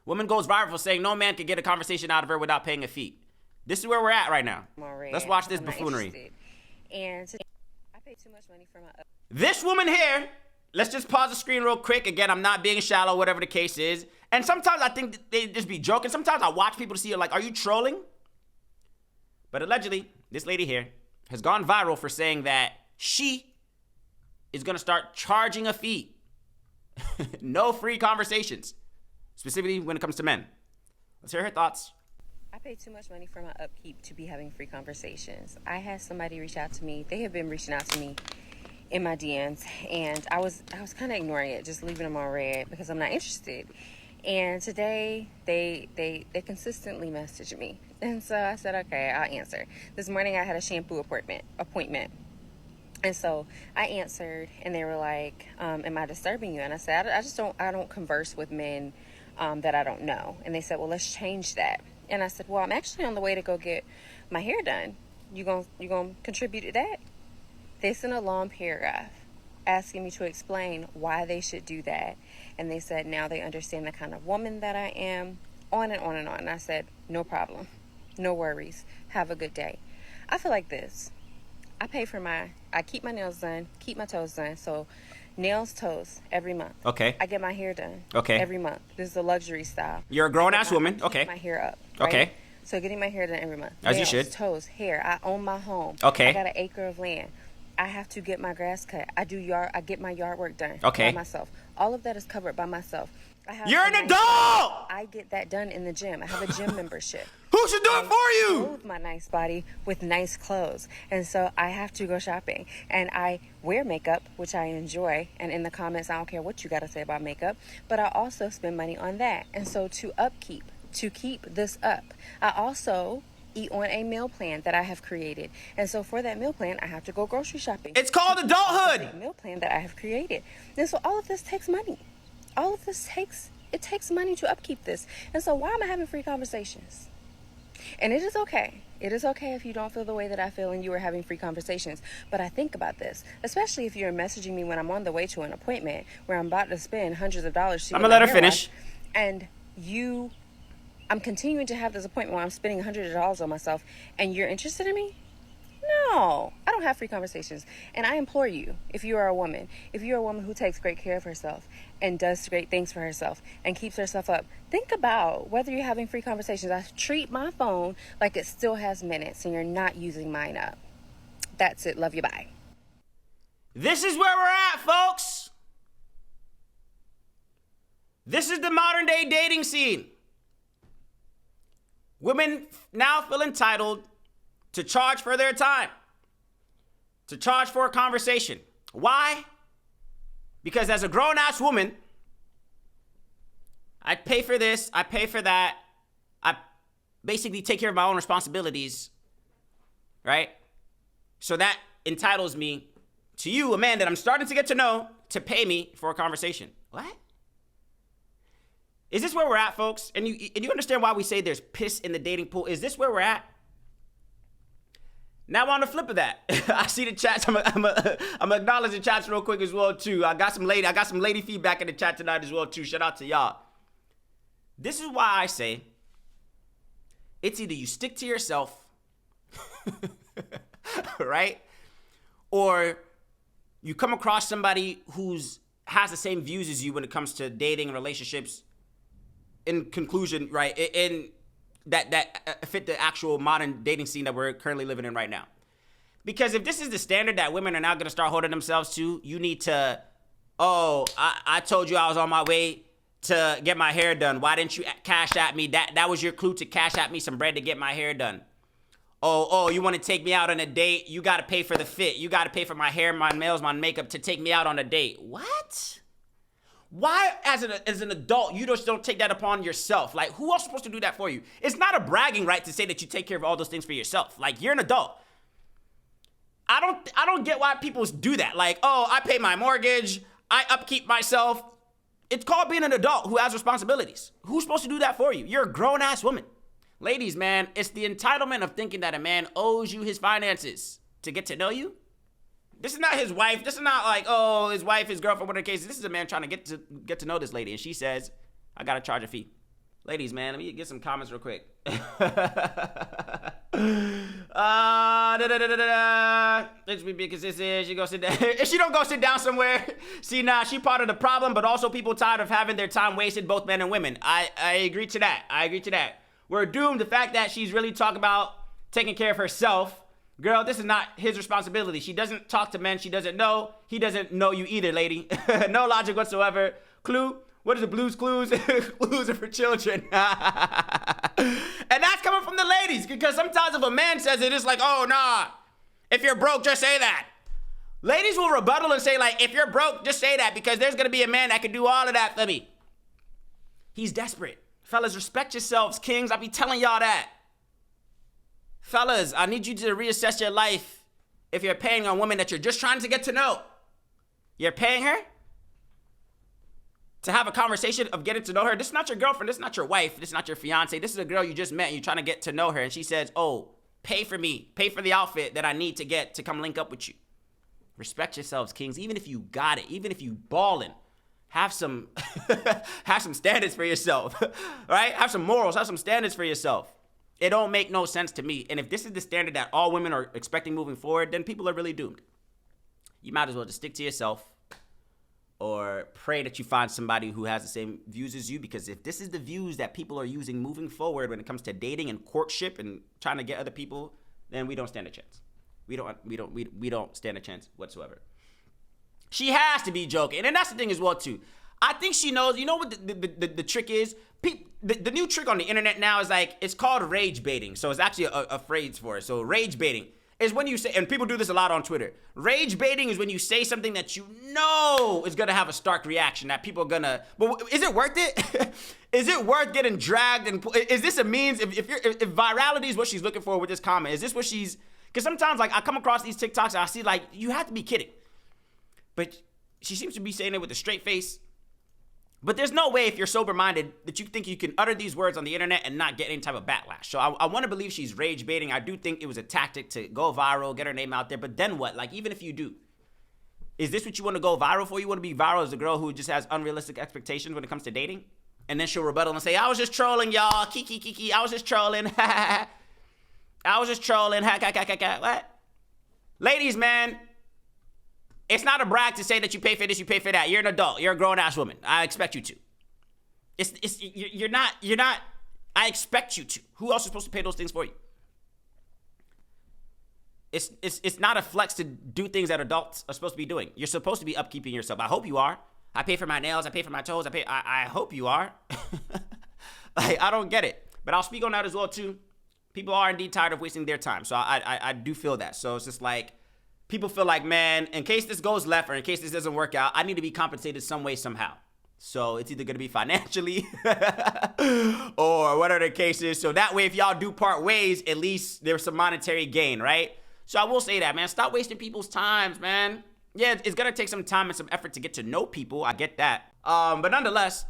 Woman goes viral for saying no man can get a conversation out of her without paying a fee. This is where we're at right now. Let's watch this buffoonery. And I pay too much money for my. This woman here, let's just pause the screen real quick. Again, I'm not being shallow, whatever the case is. And sometimes I think they just be joking. Sometimes I watch people to see, like, are you trolling? But allegedly, this lady here has gone viral for saying that she is going to start charging a fee. No free conversations, specifically when it comes to men. Let's hear her thoughts. I pay too much money for my upkeep to be having free conversations. I had somebody reach out to me. They have been reaching out to me in my DMs, and I was kind of ignoring it, just leaving them on red because I'm not interested. And today they consistently message me, and so I said, okay, I'll answer. This morning I had a shampoo appointment, and so I answered, and they were like, "Am I disturbing you?" And I said, I don't converse with men that I don't know. And they said, well, let's change that. And I said, well, I'm actually on the way to go get my hair done. You gonna contribute to that? They sent a long paragraph asking me to explain why they should do that. And they said now they understand the kind of woman that I am, on and on and on. And I said, no problem. No worries. Have a good day. I feel like this. I keep my nails done, keep my toes done. So nails, toes, every month. Okay. I get my hair done. Okay. Every month. This is a luxury style. You're a grown-ass woman. Okay. My hair up. Right? Okay. So getting my hair done every month. As nails, you should. Toes, hair. I own my home. Okay. I got an acre of land. I have to get my grass cut. I get my yard work done Okay. by myself. All of that is covered by myself. You're an adult! I get that done in the gym. I have a gym membership. Who should do it for you? Clothe my nice body with nice clothes. And so I have to go shopping. And I wear makeup, which I enjoy. And in the comments, I don't care what you got to say about makeup. But I also spend money on that. And so to keep this up, I also eat on a meal plan that I have created. And so for that meal plan, I have to go grocery shopping. It's called adulthood. A meal plan that I have created. And so all of this takes money. All of this takes money to upkeep this. And so why am I having free conversations? And it is okay. It is okay if you don't feel the way that I feel and you are having free conversations. But I think about this, especially if you're messaging me when I'm on the way to an appointment where I'm about to spend hundreds of dollars. I'm going to let her finish. And I'm continuing to have this appointment where I'm spending hundreds of dollars on myself and you're interested in me? No, I don't have free conversations. And I implore you, if you are a woman who takes great care of herself and does great things for herself and keeps herself up, think about whether you're having free conversations. I treat my phone like it still has minutes and you're not using mine up. That's it. Love you. Bye. This is where we're at, folks. This is the modern day dating scene. Women now feel entitled to charge for their time, to charge for a conversation. Why? Because as a grown-ass woman, I pay for this, I pay for that. I basically take care of my own responsibilities, right? So that entitles me to you, a man that I'm starting to get to know, to pay me for a conversation. What? Is this where we're at, folks? And you understand why we say there's piss in the dating pool? Is this where we're at? Now on the flip of that, I see the chats. I'm acknowledge the chats real quick as well too. I got some lady feedback in the chat tonight as well too. Shout out to y'all. This is why I say it's either you stick to yourself, right? Or you come across somebody who's has the same views as you when it comes to dating and relationships. In conclusion, right? In that fit the actual modern dating scene that we're currently living in right now. Because if this is the standard that women are now going to start holding themselves to, you need to, I told you I was on my way to get my hair done. Why didn't you cash at me? That was your clue to cash at me some bread to get my hair done. Oh, you want to take me out on a date? You got to pay for the fit. You got to pay for my hair, my nails, my makeup to take me out on a date. What? Why, as an adult, you just don't take that upon yourself? Like, who else is supposed to do that for you? It's not a bragging right to say that you take care of all those things for yourself. Like, you're an adult. I don't get why people do that. Like, I pay my mortgage, I upkeep myself. It's called being an adult who has responsibilities. Who's supposed to do that for you? You're a grown-ass woman. Ladies, man, it's the entitlement of thinking that a man owes you his finances to get to know you. This is not his wife. This is not like, his wife, his girlfriend, whatever the case is. This is a man trying to get to know this lady. And she says, I got to charge a fee. Ladies, man, let me get some comments real quick. Because this is, she go sit down. If she don't go sit down somewhere, see, nah, she part of the problem, but also people tired of having their time wasted, both men and women. I agree to that. I agree to that. We're doomed. The fact that she's really talking about taking care of herself. Girl, this is not his responsibility. She doesn't talk to men she doesn't know. He doesn't know you either, lady. No logic whatsoever. Clue. What is the Blue's Clues? Clues are for children. And that's coming from the ladies, because sometimes if a man says it, it's like, oh, nah. If you're broke, just say that. Ladies will rebuttal and say, like, if you're broke, just say that, because there's going to be a man that can do all of that for me. He's desperate. Fellas, respect yourselves, kings. I be telling y'all that. Fellas, I need you to reassess your life if you're paying a woman that you're just trying to get to know. You're paying her to have a conversation of getting to know her. This is not your girlfriend. This is not your wife. This is not your fiance. This is a girl you just met and you're trying to get to know her. And she says, oh, pay for me. Pay for the outfit that I need to get to come link up with you. Respect yourselves, kings. Even if you got it, even if you ballin', have some, have some standards for yourself, right? Have some morals, have some standards for yourself. It don't make no sense to me. And if this is the standard that all women are expecting moving forward, then people are really doomed. You might as well just stick to yourself, or pray that you find somebody who has the same views as you, because if this is the views that people are using moving forward when it comes to dating and courtship and trying to get other people, then we don't stand a chance. We don't stand a chance whatsoever. She has to be joking. And that's the thing as well, too. I think she knows, you know what the trick is? The new trick on the internet now is like, it's called rage baiting. So it's actually a phrase for it. So rage baiting is when you say, and people do this a lot on Twitter. Rage baiting is when you say something that you know is going to have a stark reaction, that people are going to, but is it worth it? Is it worth getting dragged? And is this a means, if virality is what she's looking for with this comment, is this what she's, because sometimes like I come across these TikToks and I see like, you have to be kidding. But she seems to be saying it with a straight face. But there's no way, if you're sober-minded, that you think you can utter these words on the internet and not get any type of backlash. So I want to believe she's rage baiting. I do think it was a tactic to go viral, get her name out there. But then what? Like, even if you do, is this what you want to go viral for? You want to be viral as a girl who just has unrealistic expectations when it comes to dating? And then she'll rebuttal and say, I was just trolling, y'all. Kiki. I was just trolling. I was just trolling. What? Ladies, man. It's not a brag to say that you pay for this, you pay for that. You're an adult. You're a grown-ass woman. I expect you to. You're not, I expect you to. Who else is supposed to pay those things for you? It's not a flex to do things that adults are supposed to be doing. You're supposed to be upkeeping yourself. I hope you are. I pay for my nails. I pay for my toes. I hope you are. Like, I don't get it. But I'll speak on that as well, too. People are indeed tired of wasting their time. So I do feel that. So it's just like, people feel like, man, in case this goes left or in case this doesn't work out, I need to be compensated some way, somehow. So it's either going to be financially or whatever the case is. So that way, if y'all do part ways, at least there's some monetary gain, right? So I will say that, man. Stop wasting people's times, man. Yeah, it's going to take some time and some effort to get to know people. I get that. But nonetheless,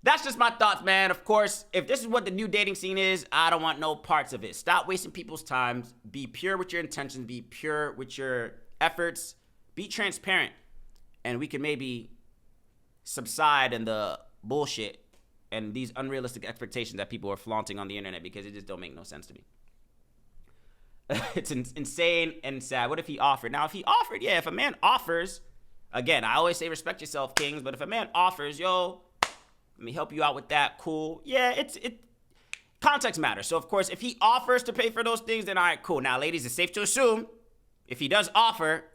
that's just my thoughts, man. Of course, if this is what the new dating scene is, I don't want no parts of it. Stop wasting people's time. Be pure with your intentions. Be pure with your efforts. Be transparent. And we can maybe subside in the bullshit and these unrealistic expectations that people are flaunting on the internet, because it just don't make no sense to me. It's insane and sad. What if he offered? Now, if he offered, yeah, if a man offers, again, I always say respect yourself, kings, but if a man offers, yo, let me help you out with that. Cool. Yeah, context matters. So, of course, if he offers to pay for those things, then all right, cool. Now, ladies, it's safe to assume if he does offer,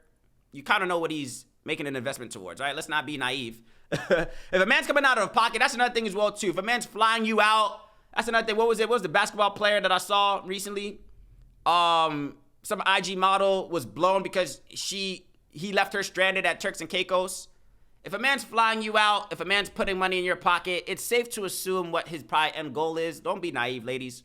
you kind of know what he's making an investment towards, right? Let's not be naive. If a man's coming out of pocket, that's another thing as well, too. If a man's flying you out, that's another thing. What was it? What was the basketball player that I saw recently? Some IG model was blown because he left her stranded at Turks and Caicos. If a man's flying you out, if a man's putting money in your pocket, it's safe to assume what his probably end goal is. Don't be naive, ladies.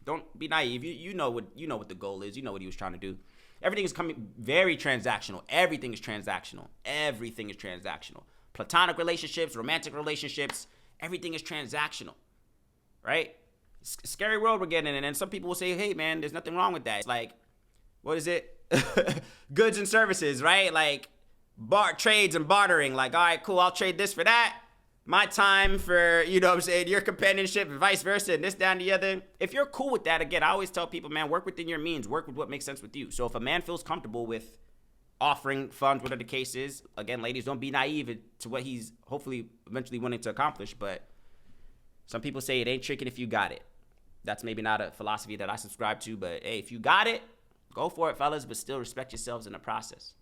Don't be naive. You know what the goal is. You know what he was trying to do. Everything is coming very transactional. Everything is transactional. Everything is transactional. Platonic relationships, romantic relationships, everything is transactional, right? Scary world we're getting in. And some people will say, hey, man, there's nothing wrong with that. It's like, what is it? Goods and services, right? Like, trades and bartering. Like, all right, cool, I'll trade this for that. my time for, you know what I'm saying, your companionship and vice versa and this, that, and the other. If you're cool with that, again, I always tell people, man, work within your means. Work with what makes sense with you. So if a man feels comfortable with offering funds, whatever the case is, again, ladies, don't be naive to what he's hopefully eventually wanting to accomplish. But some people say it ain't tricking if you got it. That's maybe not a philosophy that I subscribe to, but hey, if you got it, go for it, fellas, but still respect yourselves in the process.